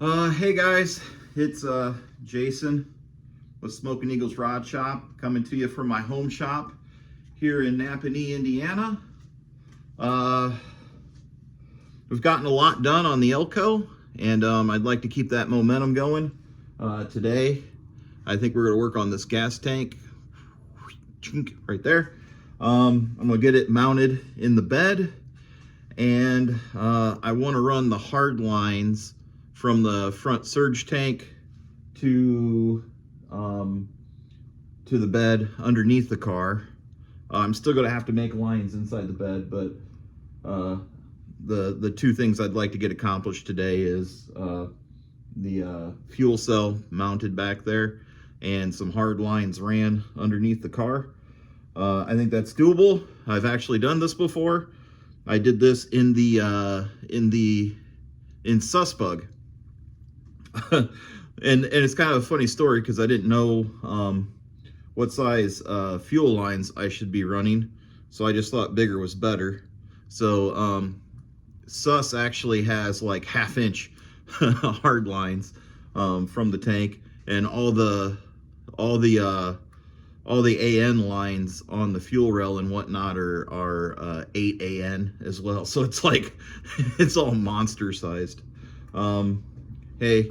Hey guys, it's Jason with Smoking Eagles Rod Shop, coming to you from my home shop here in Napanee, Indiana. We've gotten a lot done on the ELCO, and I'd like to keep that momentum going. Today, I think we're going to work on this gas tank right there. I'm going to get it mounted in the bed, and I want to run the hard lines from the front surge tank to the bed underneath the car. I'm still going to have to make lines inside the bed, but the two things I'd like to get accomplished today is the fuel cell mounted back there and some hard lines ran underneath the car. I think that's doable. I've actually done this before. I did this in Susbug. and it's kind of a funny story because I didn't know what size fuel lines I should be running, so I just thought bigger was better. So Sus actually has like 1/2 inch hard lines from the tank, and all the AN lines on the fuel rail and whatnot are 8 AN as well. So it's like it's all monster sized. Hey,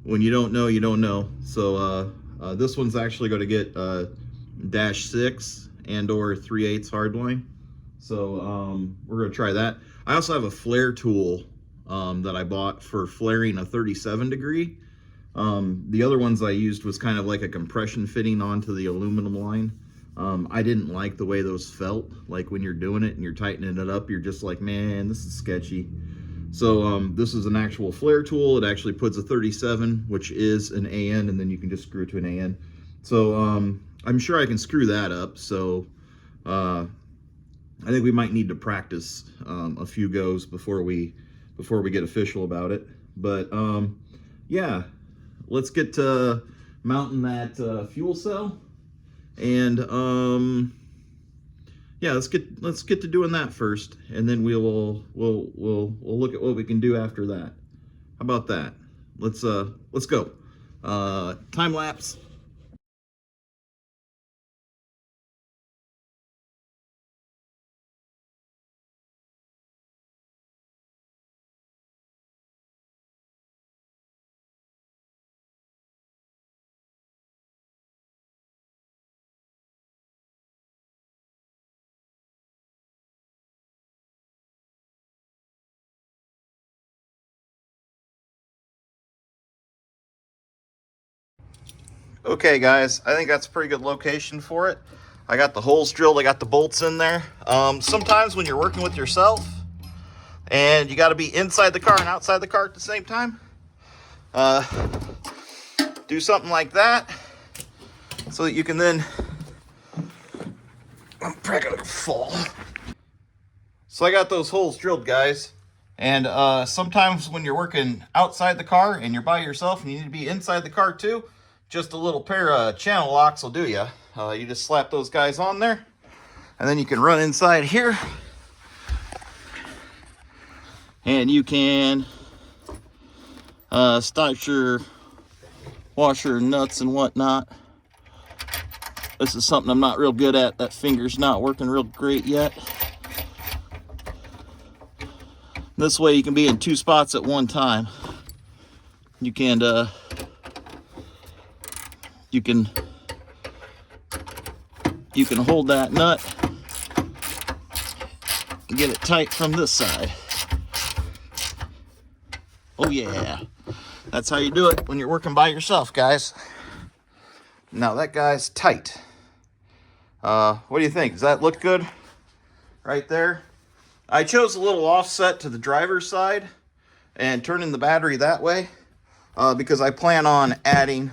when you don't know, you don't know. So this one's actually going to get -6 and or 3/8 hardline. So we're going to try that. I also have a flare tool that I bought for flaring a 37 degree. The other ones I used was kind of like a compression fitting onto the aluminum line. I didn't like the way those felt. Like when you're doing it and you're tightening it up, you're just like, man, this is sketchy. So this is an actual flare tool. It actually puts a 37, which is an AN, and then you can just screw it to an AN. So I'm sure I can screw that up. So I think we might need to practice a few goes before we get official about it. But yeah, let's get to mounting that fuel cell, and yeah, let's get to doing that first, and then we'll look at what we can do after that. How about that? Let's go. Time lapse. Okay guys, I think that's a pretty good location for it. I got the holes drilled, I got the bolts in there. Sometimes when you're working with yourself and you got to be inside the car and outside the car at the same time, do something like that so that you can then, I'm probably gonna fall. So I got those holes drilled, guys. And sometimes when you're working outside the car and you're by yourself and you need to be inside the car too, just a little pair of channel locks will do you. You just slap those guys on there, and then you can run inside here, and you can start your washer and nuts and whatnot. This is something I'm not real good at. That finger's not working real great yet. This way you can be in 2 spots at one time. You can hold that nut and get it tight from this side. Oh yeah, that's how you do it when you're working by yourself, guys. Now that guy's tight. What do you think? Does that look good right there? I chose a little offset to the driver's side and turning the battery that way because I plan on adding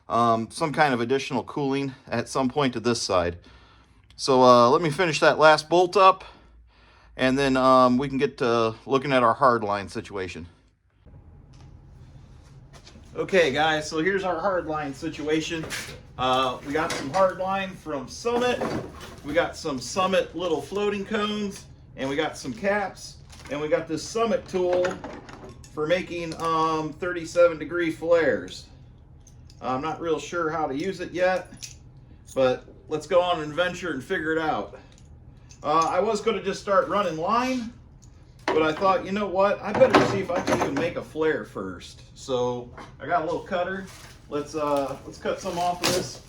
some kind of additional cooling at some point to this side. So let me finish that last bolt up, and then we can get to looking at our hard line situation. Okay guys, so here's our hard line situation. We got some hard line from Summit. We got some Summit little floating cones, and we got some caps, and we got this Summit tool for making 37-degree flares. I'm not real sure how to use it yet, but let's go on an adventure and figure it out. I was going to just start running line, but I thought, you know what, I better see if I can even make a flare first. So I got a little cutter. Let's cut some off of this,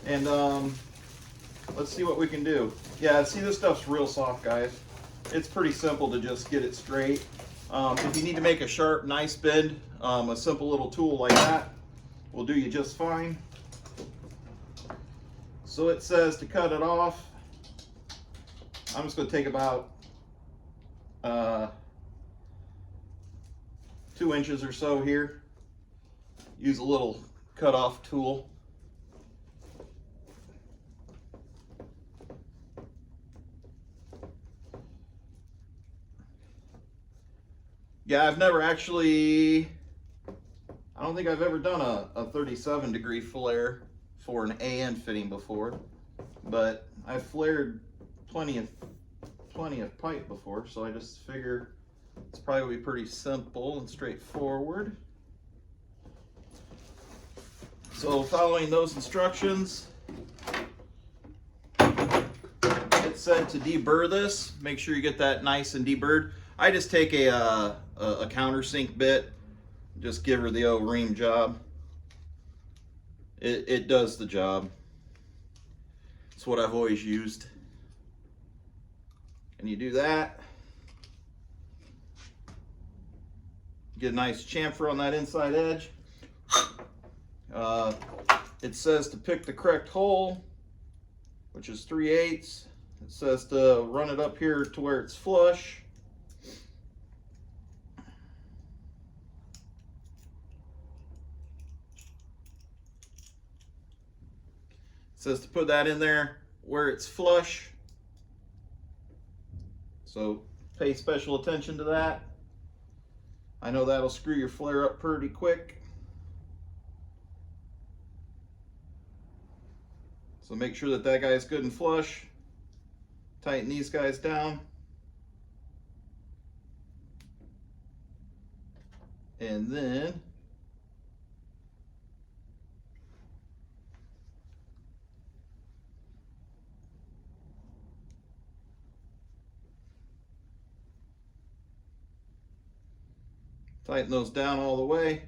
and let's see what we can do. Yeah, see, this stuff's real soft, guys. It's pretty simple to just get it straight. If you need to make a sharp, nice bend, a simple little tool like that will do you just fine. So it says to cut it off. I'm just going to take about 2 inches or so here. Use a little cut-off tool. Yeah, I've never actually, I don't think I've ever done a 37-degree flare for an AN fitting before, but I've flared plenty of pipe before, so I just figure it's probably going to be pretty simple and straightforward. So following those instructions, it said to deburr this. Make sure you get that nice and deburred. I just take a countersink bit, just give her the old ream job. It does the job. It's what I've always used. And you do that. Get a nice chamfer on that inside edge. It says to pick the correct hole, which is 3/8. It says to run it up here to where it's flush. It says to put that in there where it's flush. So pay special attention to that. I know that'll screw your flare up pretty quick. So make sure that that guy's good and flush. Tighten these guys down. And then tighten those down all the way.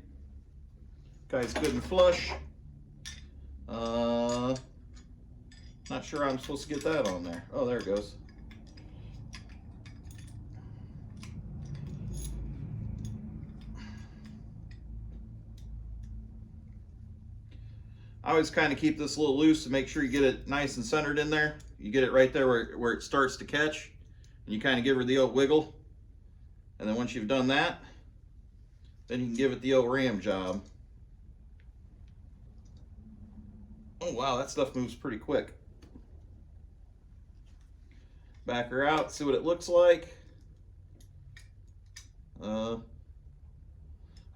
Guy's good and flush. Not sure how I'm supposed to get that on there. Oh, there it goes. I always kind of keep this a little loose to make sure you get it nice and centered in there. You get it right there where it starts to catch, and you kind of give her the old wiggle. And then once you've done that, then you can give it the old ram job. Oh wow, that stuff moves pretty quick. Back her out, see what it looks like. I'd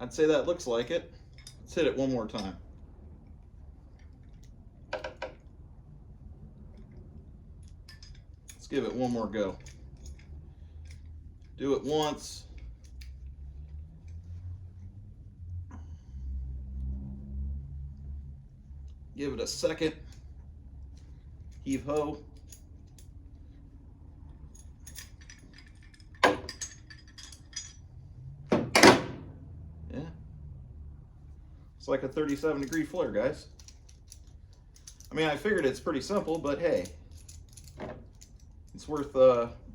say that looks like it. Let's hit it one more time. Let's give it one more go. Do it once. Give it a second. Heave ho. Yeah. It's like a 37-degree flare, guys. I mean, I figured it's pretty simple, but hey, it's worth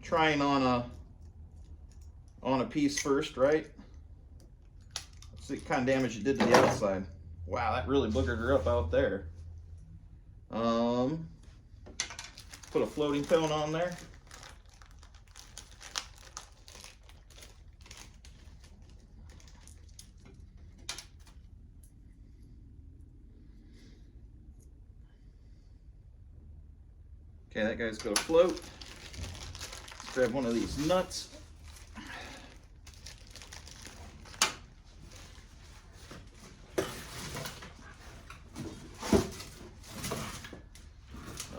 trying on a piece first, right? Let's see what kind of damage it did to the outside. Wow, that really boogered her up out there. Put a floating cone on there. Okay, that guy's gonna float. Let's grab one of these nuts.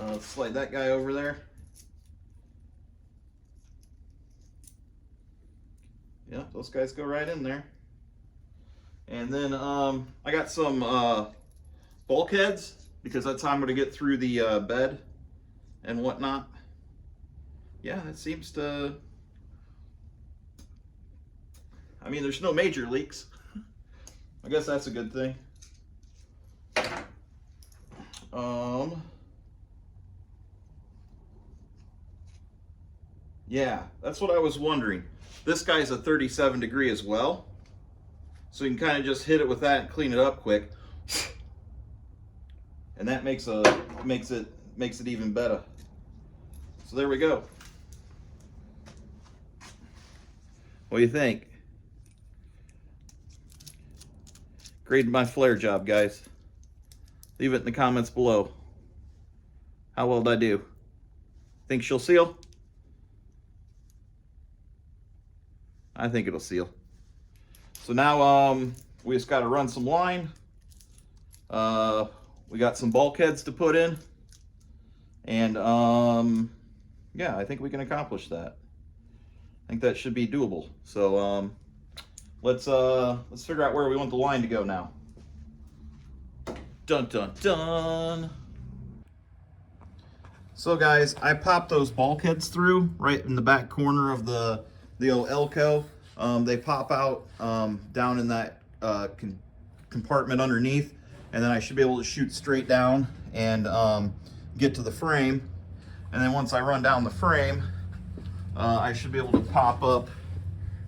Let's slide that guy over there. Yeah, those guys go right in there. And then I got some bulkheads, because that's how I'm going to get through the bed and whatnot. Yeah, it seems to, I mean, there's no major leaks. I guess that's a good thing. Yeah, that's what I was wondering. This guy's a 37 degree as well, so you can kind of just hit it with that and clean it up quick, and that makes it even better. So there we go. What do you think? Grade my flare job, guys. Leave it in the comments below. How well did I do? Think she'll seal? I think it'll seal. So now we just got to run some line. We got some bulkheads to put in, and yeah, I think we can accomplish that. I think that should be doable. So let's figure out where we want the line to go now. Dun dun dun. So guys, I popped those bulkheads through right in the back corner of the old ELCO. They pop out down in that compartment underneath, and then I should be able to shoot straight down and get to the frame. And then once I run down the frame, I should be able to pop up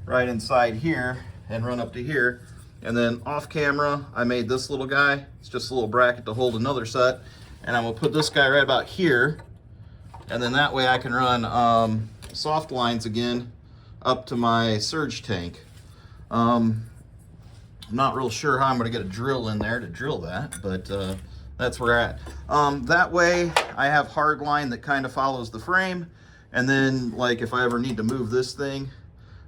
right inside here and run up to here. And then off camera, I made this little guy. It's just a little bracket to hold another set. And I'm gonna put this guy right about here. And then that way I can run soft lines again up to my surge tank. I'm not real sure how I'm gonna get a drill in there to drill that, but that's where we're at. That way I have hard line that kind of follows the frame. And then like if I ever need to move this thing,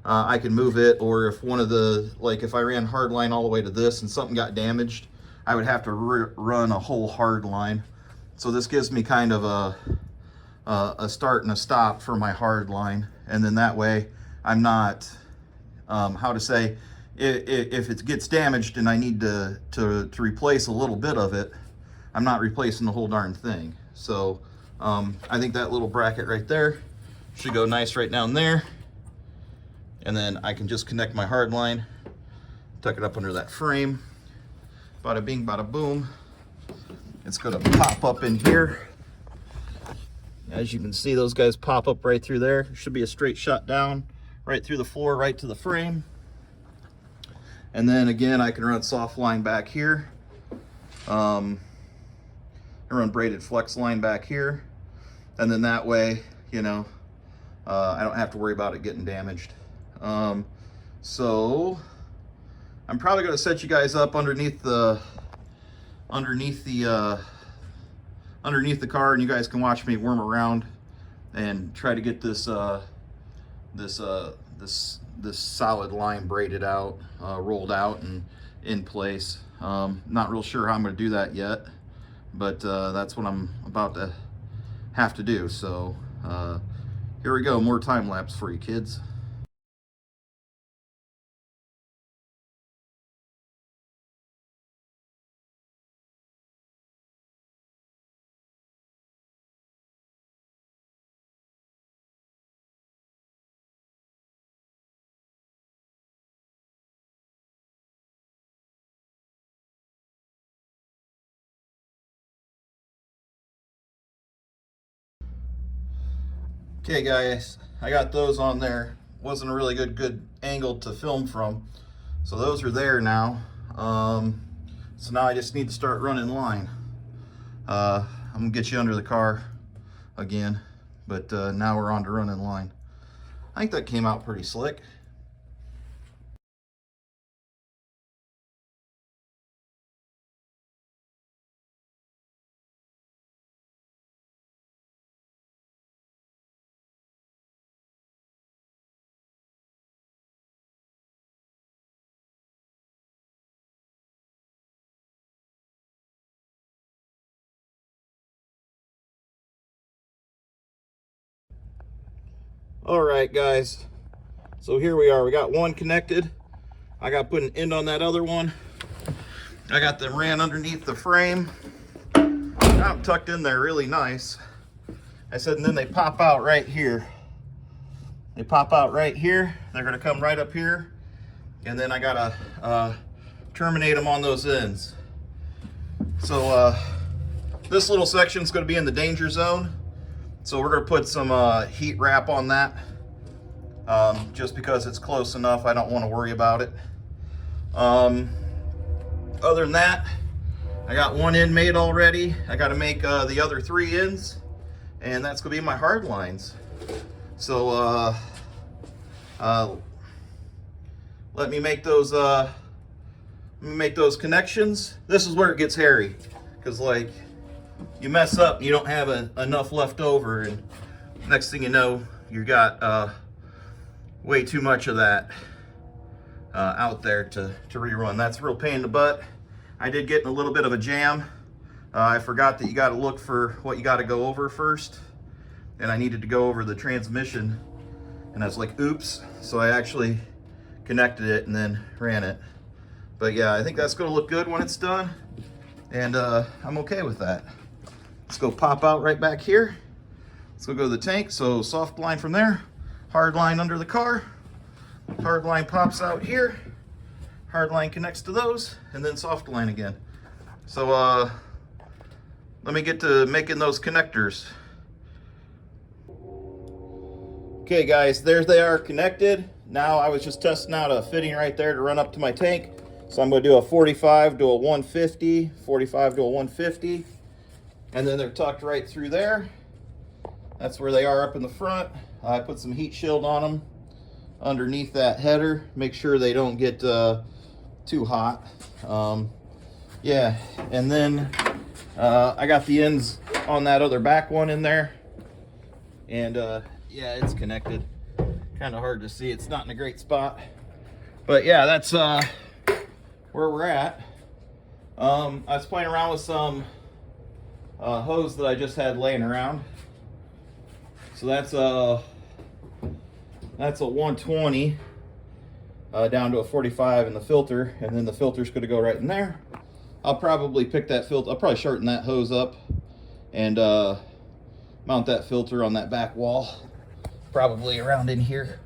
I can move it, or if one of the, like if I ran hard line all the way to this and something got damaged, I would have to run a whole hard line. So this gives me kind of a start and a stop for my hard line. And then that way I'm not, how to say, if it gets damaged and I need to replace a little bit of it, I'm not replacing the whole darn thing. So I think that little bracket right there should go nice right down there. And then I can just connect my hard line, tuck it up under that frame. Bada bing, bada boom. It's gonna pop up in here. As you can see, those guys pop up right through there. Should be a straight shot down, right through the floor, right to the frame. And then again, I can run soft line back here. I run braided flex line back here. And then that way, you know, I don't have to worry about it getting damaged. So I'm probably going to set you guys up underneath the car, and you guys can watch me worm around and try to get this this solid line braided out, rolled out and in place. Not real sure how I'm going to do that yet, but that's what I'm about to have to do. So here we go, more time lapse for you kids. Okay guys, I got those on there. Wasn't a really good angle to film from. So those are there now. So now I just need to start running line. I'm gonna get you under the car again, but now we're on to running line. I think that came out pretty slick. All right, guys. So here we are. We got one connected. I got to put an end on that other one. I got them ran underneath the frame. Got them tucked in there really nice. I said, and then they pop out right here. They pop out right here. They're gonna come right up here. And then I gotta terminate them on those ends. So this little section is gonna be in the danger zone. So we're gonna put some heat wrap on that. Just because it's close enough, I don't wanna worry about it. Other than that, I got one end made already. I gotta make the other 3 ends, and that's gonna be my hard lines. So let me make those connections. This is where it gets hairy, because like you mess up, you don't have enough left over, and next thing you know, you got way too much of that out there to rerun. That's a real pain in the butt. I did get in a little bit of a jam. I forgot that you got to look for what you got to go over first, and I needed to go over the transmission, and I was like, oops. So I actually connected it and then ran it. But yeah, I think that's going to look good when it's done, and I'm okay with that. Let's go pop out right back here. Let's go to the tank. So soft line from there, hard line under the car, hard line pops out here, hard line connects to those, and then soft line again. So let me get to making those connectors. Okay guys, there they are connected. Now I was just testing out a fitting right there to run up to my tank. So I'm going to do a 45 to a 150, 45 to a 150, and then they're tucked right through there. That's where they are up in the front. I put some heat shield on them underneath that header. Make sure they don't get too hot. Yeah, and then I got the ends on that other back one in there, and yeah, it's connected. Kind of hard to see, it's not in a great spot, but yeah, that's where we're at. I was playing around with some hose that I just had laying around. So that's a 120 down to a 45 in the filter, and then the filter's going to go right in there. I'll probably pick that filter. I'll probably shorten that hose up and mount that filter on that back wall, probably around in here.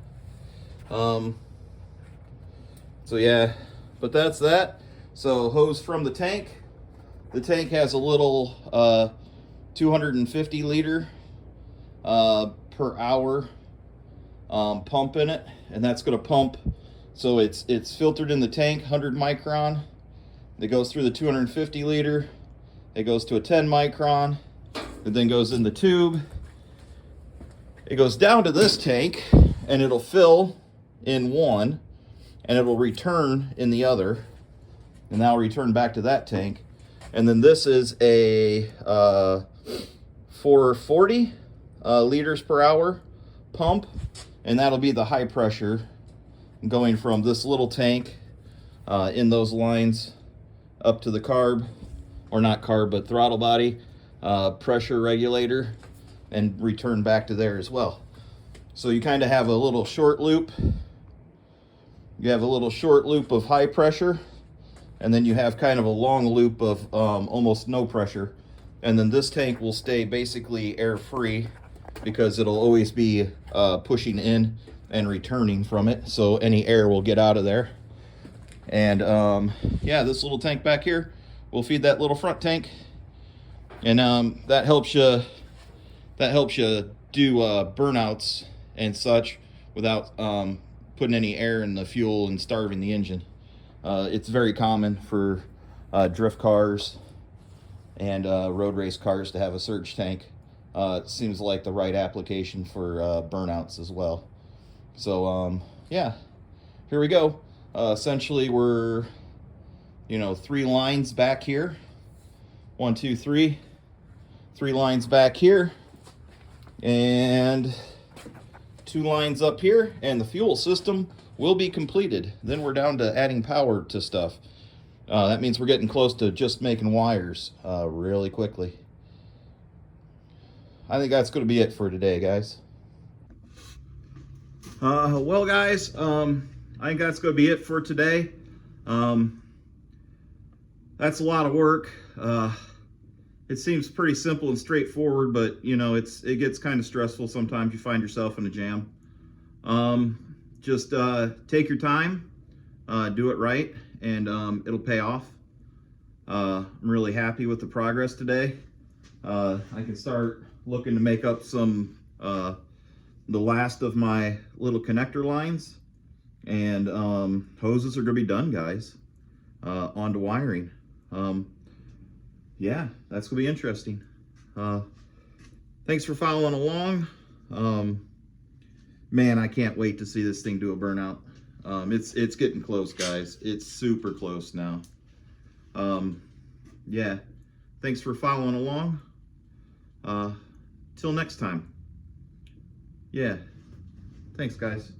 So yeah, but that's that. So hose from the tank. The tank has a little 250 liter per hour pump in it, and that's going to pump. So it's filtered in the tank, 100 micron. It goes through the 250 liter. It goes to a 10 micron. It then goes in the tube. It goes down to this tank, and it'll fill in one, and it will return in the other, and now return back to that tank. And then this is a 440 liters per hour pump, and that'll be the high pressure going from this little tank in those lines up to the carb, or not carb, but throttle body pressure regulator, and return back to there as well. So you kind of have a little short loop. You have a little short loop of high pressure, and then you have kind of a long loop of almost no pressure. And then this tank will stay basically air free, because it'll always be pushing in and returning from it, so any air will get out of there. And yeah, this little tank back here will feed that little front tank, and that helps you do burnouts and such without putting any air in the fuel and starving the engine. It's very common for drift cars and road race cars to have a surge tank. It seems like the right application for burnouts as well. So yeah, here we go. Essentially we're 3 lines back here, 1 2 3 lines back here, and 2 lines up here, and the fuel system will be completed. Then we're down to adding power to stuff. That means we're getting close to just making wires really quickly. I think that's going to be it for today, guys. Well, guys, I think that's going to be it for today. that's a lot of work. It seems pretty simple and straightforward, but you know, it gets kind of stressful sometimes. You find yourself in a jam. Just take your time, do it right, and it'll pay off. I'm really happy with the progress today. I can start looking to make up some the last of my little connector lines, and hoses are gonna be done, guys. On to wiring. Yeah, that's gonna be interesting. Thanks for following along. Man, I can't wait to see this thing do a burnout. It's getting close, guys. It's super close now. Yeah, thanks for following along. Till next time. Yeah, thanks, guys.